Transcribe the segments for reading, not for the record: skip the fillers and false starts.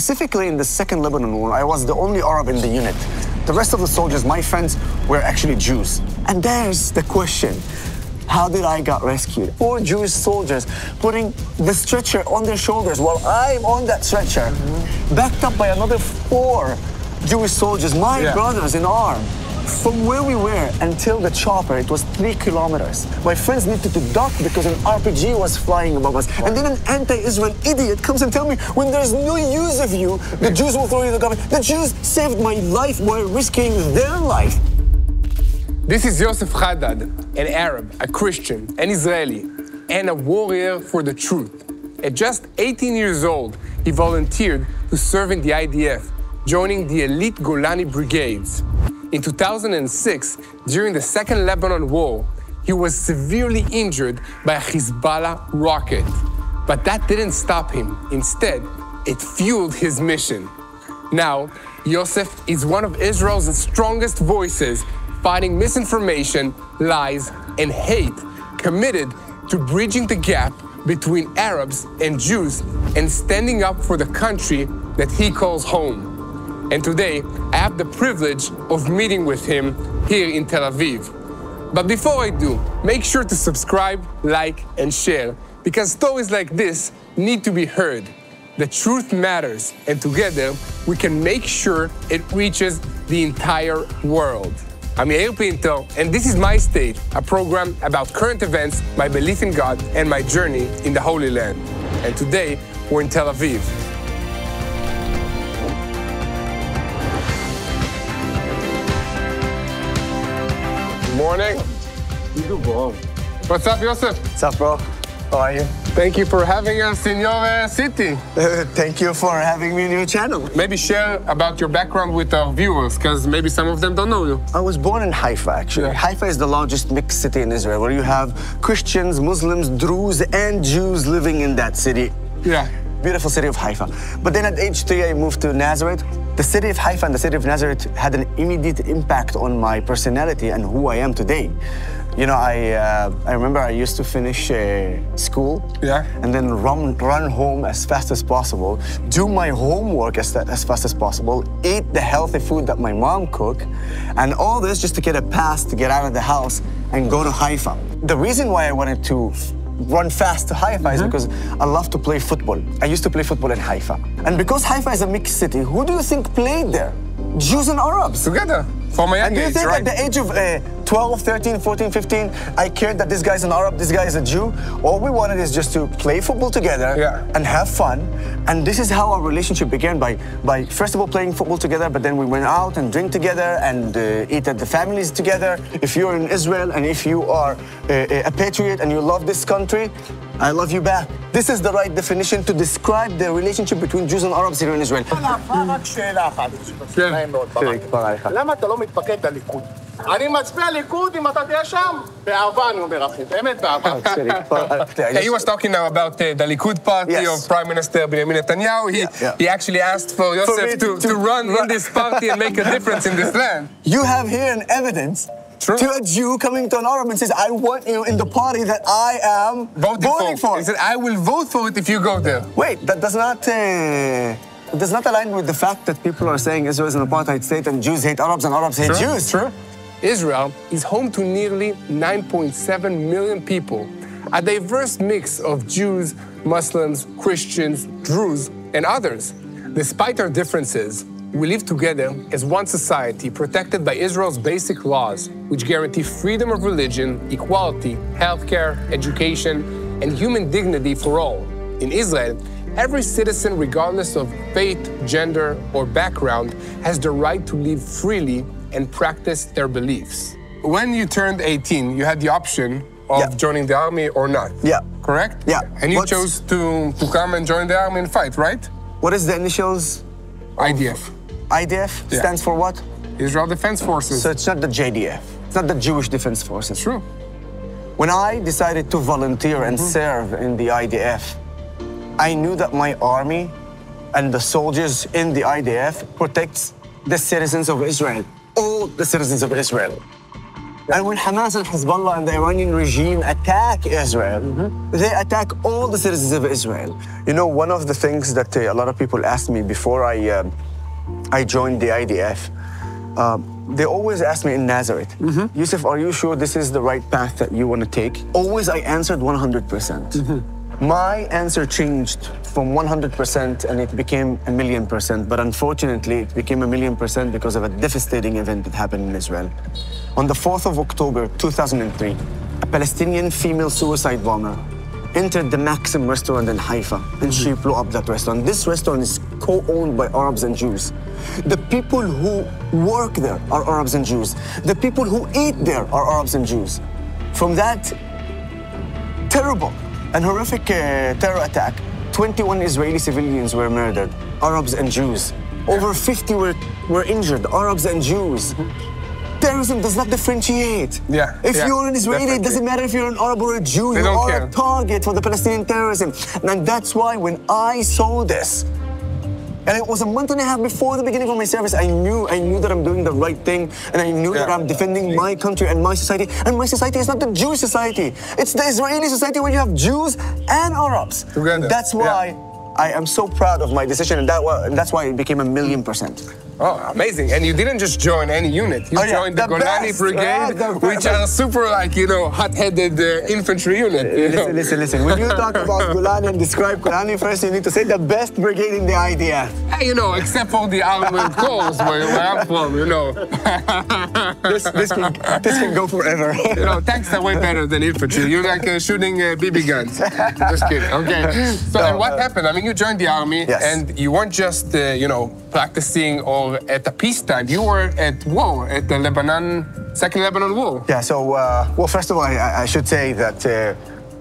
specifically in the Second Lebanon War, I was the only Arab in the unit. The rest of the soldiers, my friends, were actually Jews. And there's the question. How did I get rescued? 4 Jewish soldiers putting the stretcher on their shoulders while I'm on that stretcher, backed up by another 4 Jewish soldiers, my brothers in arms. From where we were until the chopper, it was 3 kilometers. My friends needed to duck because an RPG was flying above us. And then an anti-Israel idiot comes and tells me, when there's no use of you, the Jews will throw you in the garbage. The Jews saved my life while risking their life. This is Yoseph Haddad, an Arab, a Christian, an Israeli, and a warrior for the truth. At just 18 years old, he volunteered to serve in the IDF, joining the elite Golani Brigades. In 2006, during the Second Lebanon War, he was severely injured by a Hezbollah rocket. But that didn't stop him. Instead, it fueled his mission. Now, Yosef is one of Israel's strongest voices, fighting misinformation, lies, and hate, committed to bridging the gap between Arabs and Jews and standing up for the country that he calls home. And today, I have the privilege of meeting with him here in Tel Aviv. But before I do, make sure to subscribe, like, and share, because stories like this need to be heard. The truth matters, and together, we can make sure it reaches the entire world. I'm Yair Pinto, and this is My State, a program about current events, my belief in God, and my journey in the Holy Land. And today, we're in Tel Aviv. Good morning. What's up, Yosef? What's up, bro? How are you? Thank you for having us in your city. Thank you for having me in your channel. Maybe share about your background with our viewers, because maybe some of them don't know you. I was born in Haifa, actually. Haifa is the largest mixed city in Israel, where you have Christians, Muslims, Druze, and Jews living in that city. Yeah. Beautiful city of Haifa. But then at age 3, I moved to Nazareth. The city of Haifa and the city of Nazareth had an immediate impact on my personality and who I am today. You know, I remember I used to finish school and then run home as fast as possible, do my homework as fast as possible, eat the healthy food that my mom cooked, and all this just to get a pass to get out of the house and go to Haifa. The reason why I wanted to run fast to Haifa is because I love to play football. I used to play football in Haifa. And because Haifa is a mixed city, who do you think played there? Jews and Arabs. Together, from a young age, and do you think at the age of 12, 13, 14, 15, I cared that this guy's an Arab, this guy is a Jew? All we wanted is just to play football together and have fun. And this is how our relationship began, by first of all playing football together, but then we went out and drink together and eat at the families together. If you're in Israel and if you are a patriot and you love this country, I love you back. This is the right definition to describe the relationship between Jews and Arabs here in Israel. רק שאלה אחת, נעים מאוד. למה אתה לא מתפקד לליכוד? אני מצביע ליכוד אם אתה תהיה שם. באהבה אני אומר, אחי, באמת באהבה. He was talking now about the Likud party of Prime Minister Benjamin Netanyahu. He actually asked for Yosef to run in this party and make a difference in this land. You have here an evidence to a Jew coming to an Arab and says, I want you in the party that I am voting for. He said, I will vote for it if you go there. Wait, that does not align with the fact that people are saying Israel is an apartheid state and Jews hate Arabs and Arabs hate Jews. True. Israel is home to nearly 9.7 million people, a diverse mix of Jews, Muslims, Christians, Druze, and others. Despite our differences, we live together as one society protected by Israel's basic laws, which guarantee freedom of religion, equality, healthcare, education, and human dignity for all. In Israel, every citizen, regardless of faith, gender, or background, has the right to live freely and practice their beliefs. When you turned 18, you had the option of joining the army or not. Yeah. Correct? Yeah. And you chose to come and join the army and fight, right? What is the initials? IDF. IDF stands for what? Israel Defense Forces. So it's not the JDF. It's not the Jewish Defense Forces. True. When I decided to volunteer and serve in the IDF, I knew that my army and the soldiers in the IDF protects the citizens of Israel, all the citizens of Israel. And when Hamas and Hezbollah and the Iranian regime attack Israel, they attack all the citizens of Israel. You know, one of the things that a lot of people asked me before I joined the IDF, they always ask me in Nazareth, Yosef, are you sure this is the right path that you want to take? Always I answered 100%. My answer changed from 100% and it became 1,000,000%, but unfortunately it became 1,000,000% because of a devastating event that happened in Israel. On the 4th of October 2003, a Palestinian female suicide bomber entered the Maxim restaurant in Haifa and she blew up that restaurant. This restaurant is co-owned by Arabs and Jews. The people who work there are Arabs and Jews. The people who eat there are Arabs and Jews. From that terrible and horrific terror attack, 21 Israeli civilians were murdered, Arabs and Jews. Over 50 were injured, Arabs and Jews. Terrorism does not differentiate. If you're an Israeli, it doesn't matter if you're an Arab or a Jew, you are a target for the Palestinian terrorism. And that's why when I saw this, and it was a month and a half before the beginning of my service, I knew that I'm doing the right thing, and I knew that I'm defending my country and my society. And my society is not the Jewish society. It's the Israeli society where you have Jews and Arabs. Together. That's why I am so proud of my decision, and that's why it became 1,000,000%. Oh, amazing. And you didn't just join any unit. You joined the Golani Brigade, which are super, like, you know, hot-headed infantry unit. Listen. When you talk about Golani and describe Golani, first you need to say the best brigade in the IDF. Hey, you know, except for the armored corps where I'm from, you know. this can go forever. You know, tanks are way better than infantry. You're like shooting BB guns. Just kidding. Okay. So and what happened? I mean, you joined the army, and you weren't just, you know, practicing or at a peacetime. You were at war, at the Second Lebanon War. Yeah, so, well, first of all, I should say that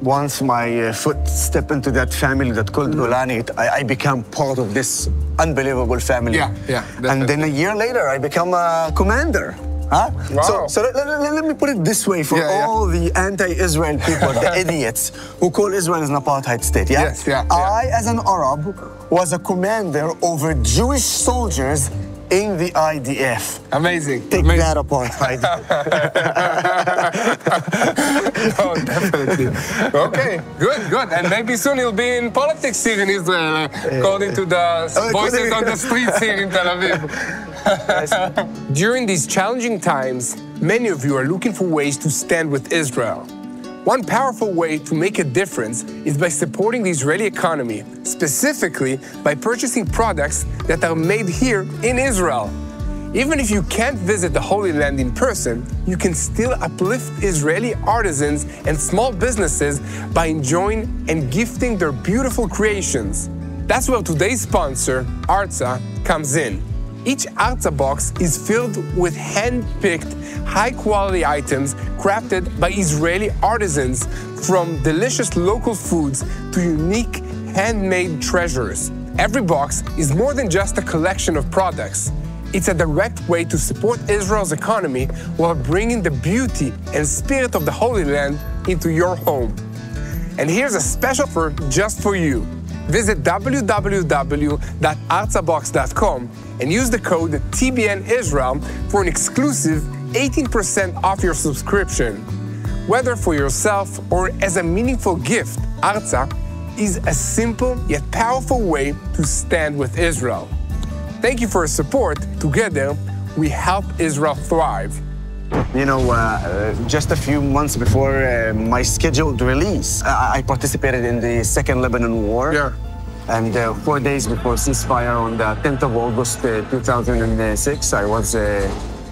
once my foot stepped into that family that called Golani, I became part of this unbelievable family. And then a year later, I become a commander. Wow. So let me put it this way for all the anti-Israel people, the idiots who call Israel an apartheid state. I, as an Arab, was a commander over Jewish soldiers in the IDF. Amazing. Take that apartheid. Oh, definitely. Okay, good. And maybe soon you'll be in politics here in Israel, according to the voices on the streets here in Tel Aviv. During these challenging times, many of you are looking for ways to stand with Israel. One powerful way to make a difference is by supporting the Israeli economy, specifically by purchasing products that are made here in Israel. Even if you can't visit the Holy Land in person, you can still uplift Israeli artisans and small businesses by enjoying and gifting their beautiful creations. That's where today's sponsor, Artza, comes in. Each Artza box is filled with hand-picked, high-quality items crafted by Israeli artisans, from delicious local foods to unique handmade treasures. Every box is more than just a collection of products. It's a direct way to support Israel's economy while bringing the beauty and spirit of the Holy Land into your home. And here's a special offer just for you. Visit www.artzabox.com and use the code TBN Israel for an exclusive 18% off your subscription. Whether for yourself or as a meaningful gift, Artza is a simple yet powerful way to stand with Israel. Thank you for your support. Together, we help Israel thrive. You know, just a few months before my scheduled release, I participated in the Second Lebanon War. And 4 days before ceasefire on the 10th of August 2006, I was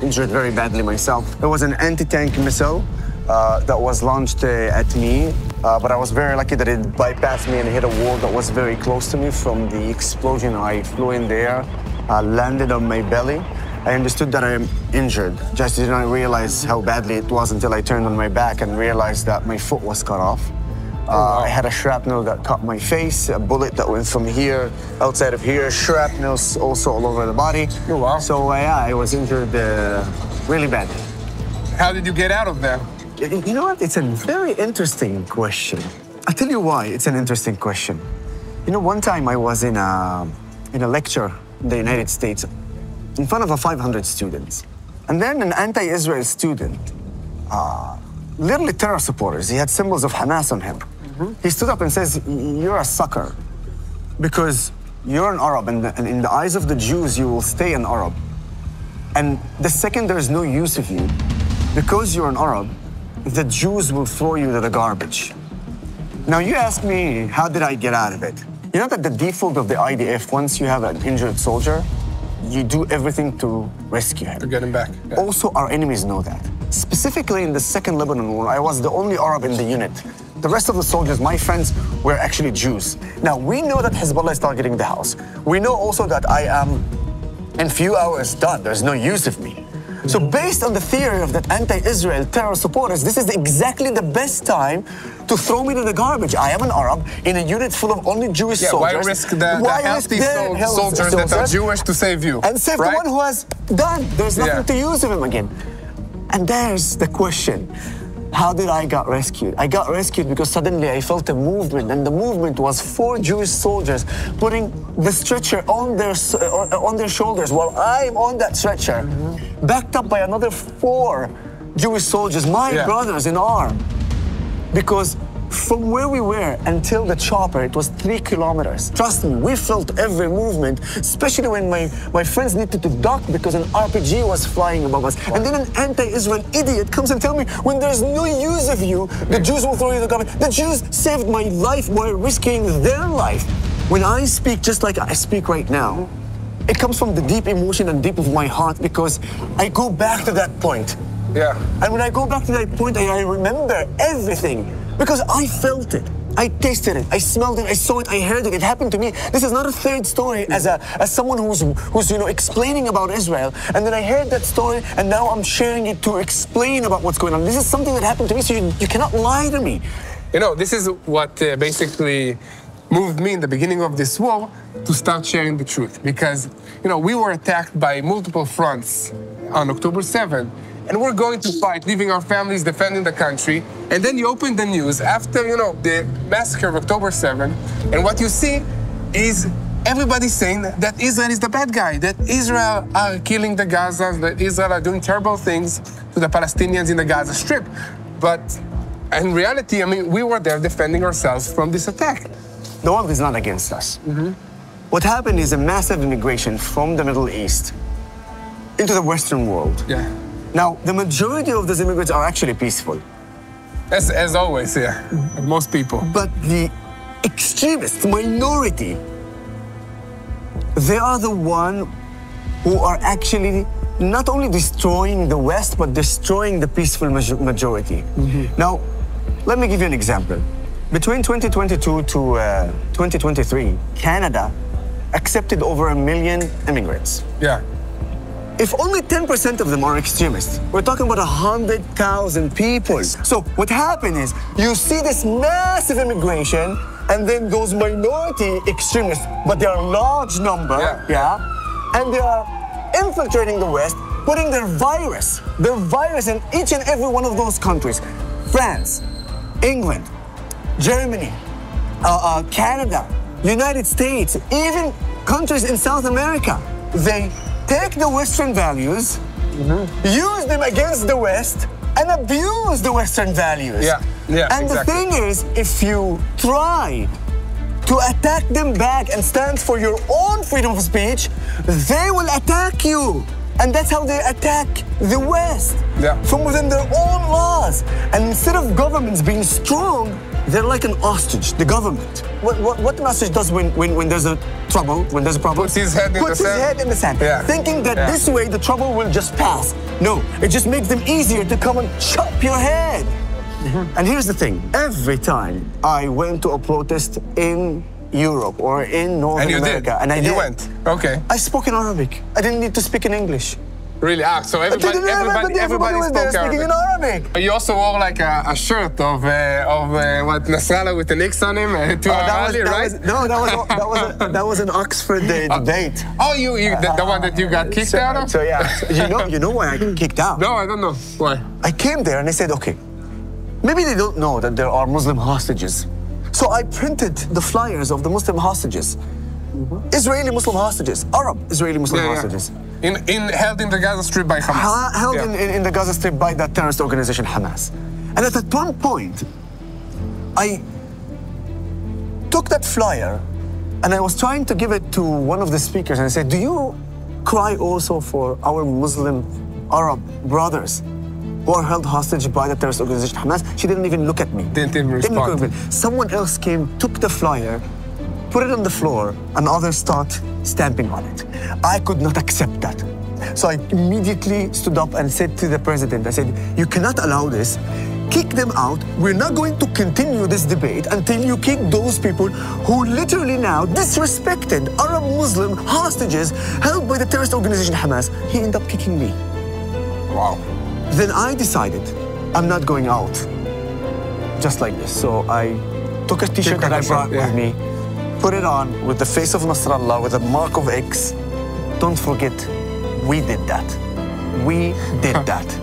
injured very badly myself. There was an anti-tank missile that was launched at me, but I was very lucky that it bypassed me and hit a wall that was very close to me. From the explosion, I flew in the air, landed on my belly. I understood that I am injured. Just did not realize how badly it was until I turned on my back and realized that my foot was cut off. I had a shrapnel that cut my face, a bullet that went from here, outside of here, shrapnels also all over the body. So yeah, I was injured really badly. How did you get out of there? You know what? It's a very interesting question. I'll tell you why it's an interesting question. You know, one time I was in a lecture in the United States in front of 500 students. And then an anti-Israel student literally terror supporters. He had symbols of Hamas on him. He stood up and says, you're a sucker because you're an Arab, and in the eyes of the Jews, you will stay an Arab. And the second there's no use of you, because you're an Arab, the Jews will throw you to the garbage. Now you ask me, how did I get out of it? You know that the default of the IDF, once you have an injured soldier, you do everything to rescue him. To get him back. Yeah. Also, our enemies know that. Specifically in the Second Lebanon War, I was the only Arab in the unit. The rest of the soldiers, my friends, were actually Jews. Now, we know that Hezbollah is targeting the house. We know also that I am, in few hours, done. There's no use of me. So based on the theory of that anti-Israel terror supporters, this is exactly the best time to throw me to the garbage. I am an Arab in a unit full of only Jewish soldiers. Why risk the healthy soldiers that are Jewish to save you? And save the one who has done. There's nothing to use of him again. And there's the question. How did I get rescued? I got rescued because suddenly I felt a movement, and the movement was 4 Jewish soldiers putting the stretcher on their shoulders while I'm on that stretcher, backed up by another 4 Jewish soldiers, my brothers in arms. Because from where we were until the chopper, it was 3 kilometers. Trust me, we felt every movement, especially when my friends needed to duck because an RPG was flying above us. And then an anti-Israel idiot comes and tells me, when there's no use of you, the Jews will throw you to the garbage. The Jews saved my life while risking their life. When I speak just like I speak right now, it comes from the deep emotion and deep of my heart because I go back to that point. Yeah. And when I go back to that point, I remember everything. Because I felt it, I tasted it, I smelled it, I saw it, I heard it. It happened to me. This is not a third story as someone who's explaining about Israel. And then I heard that story, and now I'm sharing it to explain about what's going on. This is something that happened to me, so you cannot lie to me. You know, this is what basically moved me in the beginning of this war to start sharing the truth. Because, you know, we were attacked by multiple fronts on October 7th. And we're going to fight, leaving our families, defending the country. And then you open the news after, you know, the massacre of October 7th, and what you see is everybody saying that Israel is the bad guy, that Israel are killing the Gazans, that Israel are doing terrible things to the Palestinians in the Gaza Strip. But in reality, I mean, we were there defending ourselves from this attack. The world is not against us. What happened is a massive immigration from the Middle East into the Western world. Yeah. Now, the majority of those immigrants are actually peaceful. As always, yeah, most people. But the extremists, minority, they are the one who are actually not only destroying the West, but destroying the peaceful majority. Now, let me give you an example. Between 2022 to 2023, Canada accepted over 1 million immigrants. Yeah. If only 10% of them are extremists, we're talking about 100,000 people. So what happened is, you see this massive immigration, and then those minority extremists, but they are a large number, and they are infiltrating the West, putting their virus in each and every one of those countries. France, England, Germany, Canada, United States, even countries in South America. They take the Western values, use them against the West, and abuse the Western values. And the thing is, if you try to attack them back and stand for your own freedom of speech, they will attack you. And that's how they attack the West, from within their own laws. And instead of governments being strong, they're like an ostrich, the government. What an ostrich does when there's a trouble, when there's a problem? Puts his head in the sand. Thinking that this way the trouble will just pass. No, it just makes them easier to come and chop your head. And here's the thing, every time I went to a protest in Europe or in North America, and you went, okay. I spoke in Arabic. I didn't need to speak in English. Really? So everybody was there spoke speaking in Arabic. You also wore like a shirt of what, Nasrallah with an X on him to a rally, right? That was an Oxford debate. Oh, the one that you got kicked out of? So yeah, you know why I got kicked out? No, I don't know. Why? I came there and they said, okay, maybe they don't know that there are Muslim hostages. So I printed the flyers of the Muslim hostages. Israeli Muslim hostages, Arab Israeli Muslim hostages. Held in the Gaza Strip by Hamas. Held in the Gaza Strip by that terrorist organization, Hamas. And at one point, I took that flyer and I was trying to give it to one of the speakers and I said, do you cry also for our Muslim Arab brothers who are held hostage by the terrorist organization Hamas? She didn't even look at me. Didn't even respond. Someone else came, took the flyer, put it on the floor, and others start stamping on it. I could not accept that. So I immediately stood up and said to the president, I said, you cannot allow this. Kick them out. We're not going to continue this debate until you kick those people who literally now disrespected Arab Muslim hostages held by the terrorist organization Hamas. He ended up kicking me. Wow. Then I decided I'm not going out just like this. So I took a t-shirt that I brought with me, put it on with the face of Nasrallah, with a mark of X. Don't forget, we did that. We did that.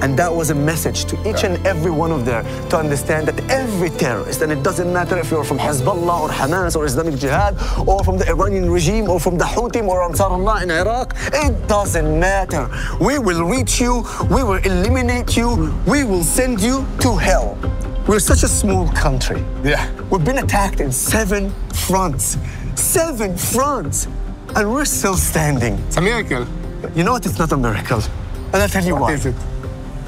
And that was a message to each and every one of them to understand that every terrorist, and it doesn't matter if you're from Hezbollah or Hamas or Islamic Jihad or from the Iranian regime or from the Houthi or Ansar Allah in Iraq, it doesn't matter. We will reach you, we will eliminate you, we will send you to hell. We're such a small country. We've been attacked in 7 fronts. 7 fronts! And we're still standing. It's a miracle. You know what? It's not a miracle. And I'll tell you why. What is it?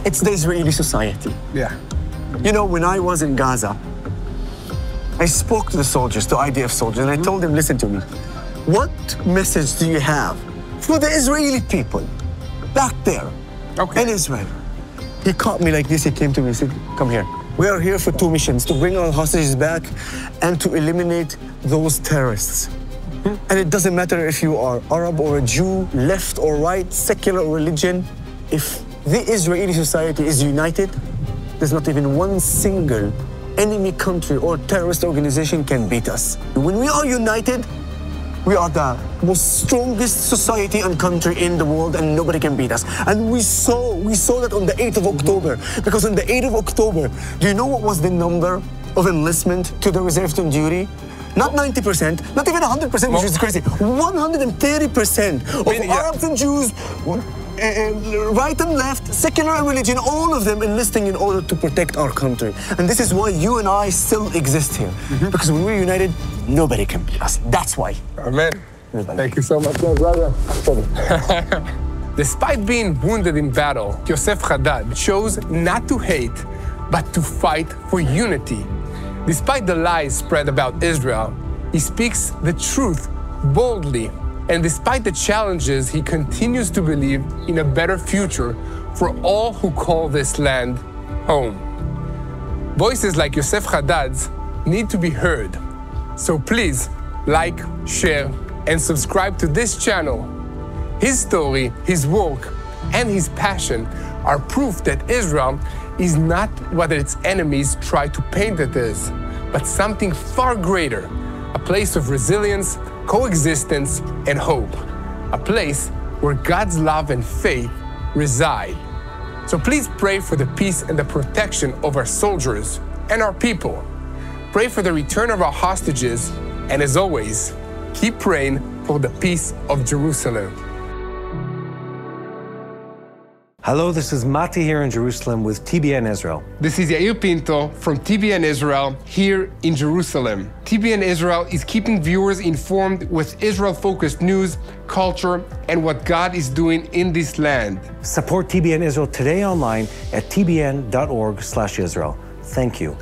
It's the Israeli society. You know, when I was in Gaza, I spoke to the soldiers, to IDF soldiers, and I told them, listen to me. What message do you have for the Israeli people back there in Israel? He caught me like this. He came to me and said, come here. We are here for 2 missions, to bring our hostages back and to eliminate those terrorists. And it doesn't matter if you are Arab or a Jew, left or right, secular or religion. If the Israeli society is united, there's not even one single enemy country or terrorist organization can beat us. When we are united, we are the most strongest society and country in the world, and nobody can beat us. And we saw that on the 8th of October, because on the 8th of October, do you know what was the number of enlistment to the reserve and duty? Not 90%, not even 100%, which is crazy. 130% of Arabs and Jews, right and left, secular and religion, all of them enlisting in order to protect our country. And this is why you and I still exist here. Because when we're united, nobody can beat us. That's why. Amen. Thank you so much, brother. Despite being wounded in battle, Yoseph Haddad chose not to hate, but to fight for unity. Despite the lies spread about Israel, he speaks the truth boldly. And despite the challenges, he continues to believe in a better future for all who call this land home. Voices like Yoseph Haddad's need to be heard. So please like, share, and subscribe to this channel. His story, his work, and his passion are proof that Israel is not what its enemies try to paint it as, but something far greater, a place of resilience, coexistence, and hope, a place where God's love and faith reside. So please pray for the peace and the protection of our soldiers and our people. Pray for the return of our hostages, and as always, keep praying for the peace of Jerusalem. Hello, this is Mati here in Jerusalem with TBN Israel. This is Yair Pinto from TBN Israel here in Jerusalem. TBN Israel is keeping viewers informed with Israel-focused news, culture, and what God is doing in this land. Support TBN Israel today online at tbn.org/Israel. Thank you.